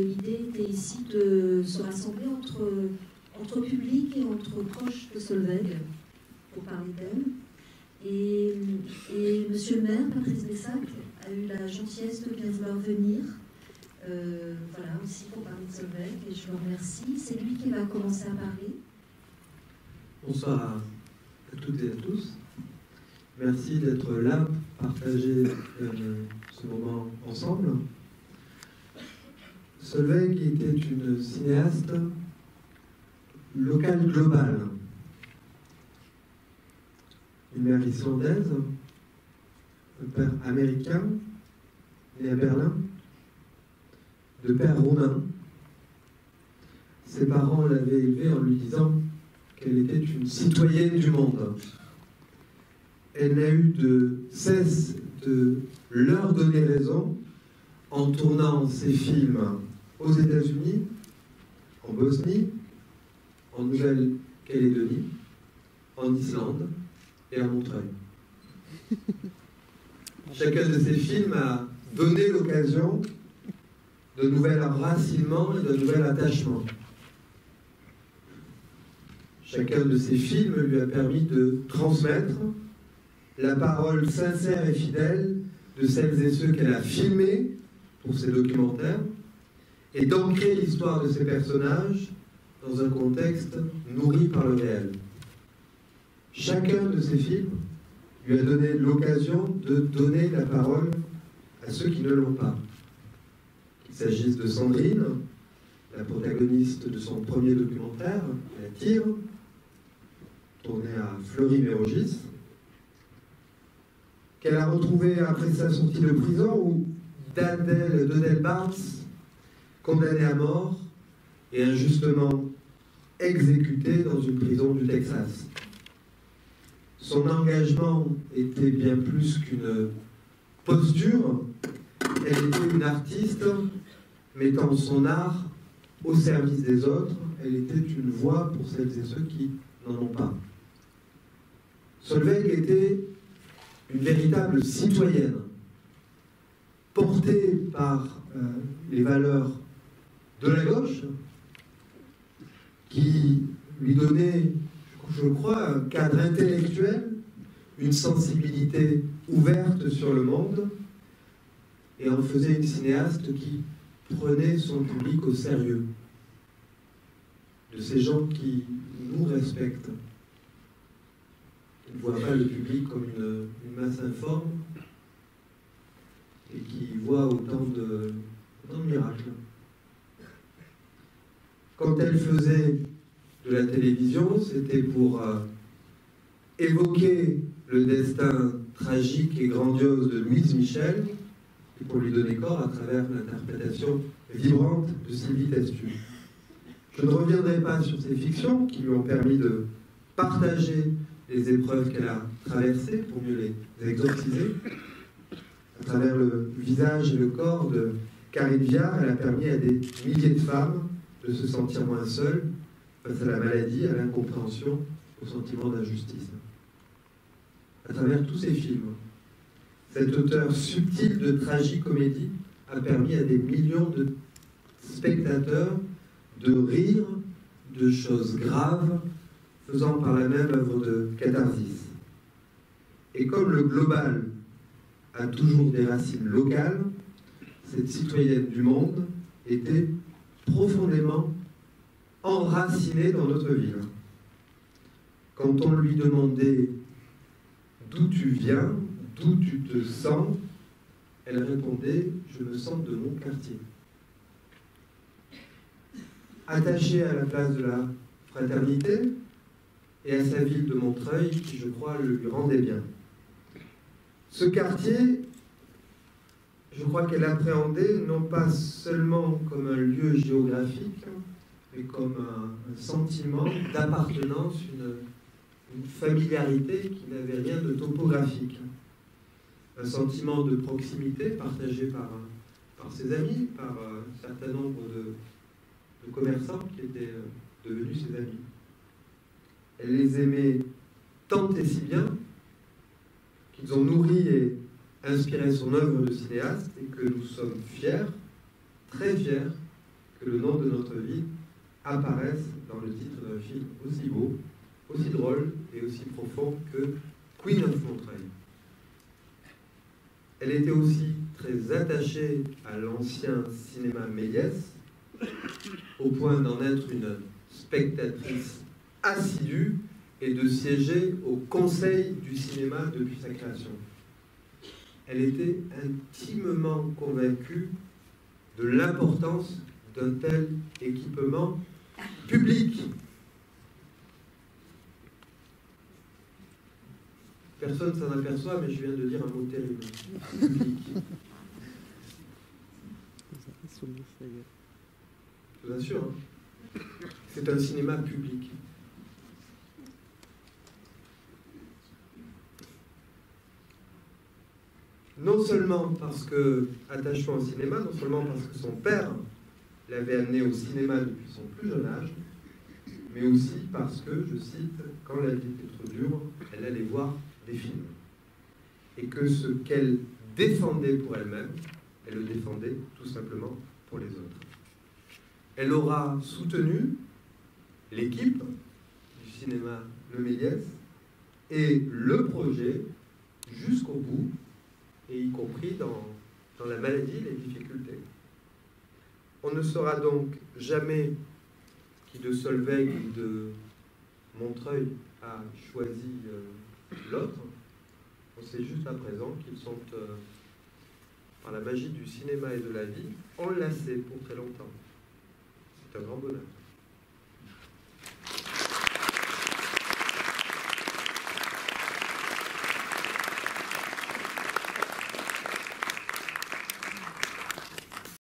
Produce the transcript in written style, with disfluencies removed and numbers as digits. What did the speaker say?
L'idée était ici de se rassembler entre public et entre proches de Solveig pour parler d'elle. Et monsieur le maire, Patrice Bessac, a eu la gentillesse de bien vouloir venir, voilà, aussi pour parler de Solveig, et je le remercie. C'est lui qui va commencer à parler. Bonsoir à toutes et à tous. Merci d'être là, partager ce moment ensemble. Solveig était une cinéaste locale globale. Une mère islandaise, un père américain, né à Berlin, de père roumain. Ses parents l'avaient élevée en lui disant qu'elle était une citoyenne du monde. Elle n'a eu de cesse de leur donner raison en tournant ses films aux États-Unis, en Bosnie, en Nouvelle-Calédonie, en Islande et à Montreuil. Chacun de ces films a donné l'occasion de nouvel enracinement et de nouvel attachement. Chacun de ces films lui a permis de transmettre la parole sincère et fidèle de celles et ceux qu'elle a filmés pour ses documentaires et d'ancrer l'histoire de ces personnages dans un contexte nourri par le réel. Chacun de ces films lui a donné l'occasion de donner la parole à ceux qui ne l'ont pas. Qu'il s'agisse de Sandrine, la protagoniste de son premier documentaire, La Tire, tourné à Fleury-Mérogis, qu'elle a retrouvé après sa sortie de prison, ou d'Adèle Barnes, condamnée à mort et injustement exécutée dans une prison du Texas. Son engagement était bien plus qu'une posture, elle était une artiste mettant son art au service des autres, elle était une voix pour celles et ceux qui n'en ont pas. Solveig était une véritable citoyenne, portée par les valeurs de la gauche, qui lui donnaient, je crois, un cadre intellectuel, une sensibilité ouverte sur le monde, et en faisait une cinéaste qui prenait son public au sérieux, de ces gens qui nous respectent, qui ne voient pas le public comme une masse informe, et qui voient autant de miracles. Quand elle faisait de la télévision, c'était pour évoquer le destin tragique et grandiose de Louise Michel et pour lui donner corps à travers l'interprétation vibrante de Sylvie Testu. Je ne reviendrai pas sur ces fictions qui lui ont permis de partager les épreuves qu'elle a traversées pour mieux les exorciser. À travers le visage et le corps de Karine Viard, elle a permis à des milliers de femmes de se sentir moins seules face à la maladie, à l'incompréhension, au sentiment d'injustice. À travers tous ces films, cet auteur subtil de tragicomédie a permis à des millions de spectateurs de rire de choses graves, faisant par la même œuvre de catharsis. Et comme le global a toujours des racines locales, cette citoyenne du monde était profondément enracinée dans notre ville. Quand on lui demandait d'où tu viens, d'où tu te sens, elle répondait « je me sens de mon quartier ». Attachée à la place de la fraternité et à sa ville de Montreuil, qui, je crois, le lui rendait bien. Ce quartier, je crois qu'elle appréhendait non pas seulement comme un lieu géographique, mais comme un sentiment d'appartenance, une familiarité qui n'avait rien de topographique. Un sentiment de proximité partagé par ses amis, par un certain nombre de commerçants qui étaient devenus ses amis. Elle les aimait tant et si bien qu'ils ont nourri et inspiré son œuvre de cinéaste et que nous sommes fiers, très fiers, que le nom de notre ville apparaisse dans le titre d'un film aussi beau, aussi drôle et aussi profond que Queen of Montreuil. Elle était aussi très attachée à l'ancien cinéma Méliès, au point d'en être une spectatrice assidue et de siéger au Conseil du cinéma depuis sa création. Elle était intimement convaincue de l'importance d'un tel équipement public. Personne ne s'en aperçoit, mais je viens de dire un mot terrible. Public. Je vous assure, hein. C'est un cinéma public. Non seulement parce que, attachement au cinéma, non seulement parce que son père l'avait amené au cinéma depuis son plus jeune âge, mais aussi parce que, je cite, quand la vie était trop dure, elle allait voir des films. Et que ce qu'elle défendait pour elle-même, elle le défendait tout simplement pour les autres. Elle aura soutenu l'équipe du cinéma Le Méliès et le projet jusqu'au bout, et y compris dans la maladie et les difficultés. On ne saura donc jamais qui de Solveig ou de Montreuil a choisi l'autre. On sait juste à présent qu'ils sont, par la magie du cinéma et de la vie, enlacés pour très longtemps. C'est un grand bonheur.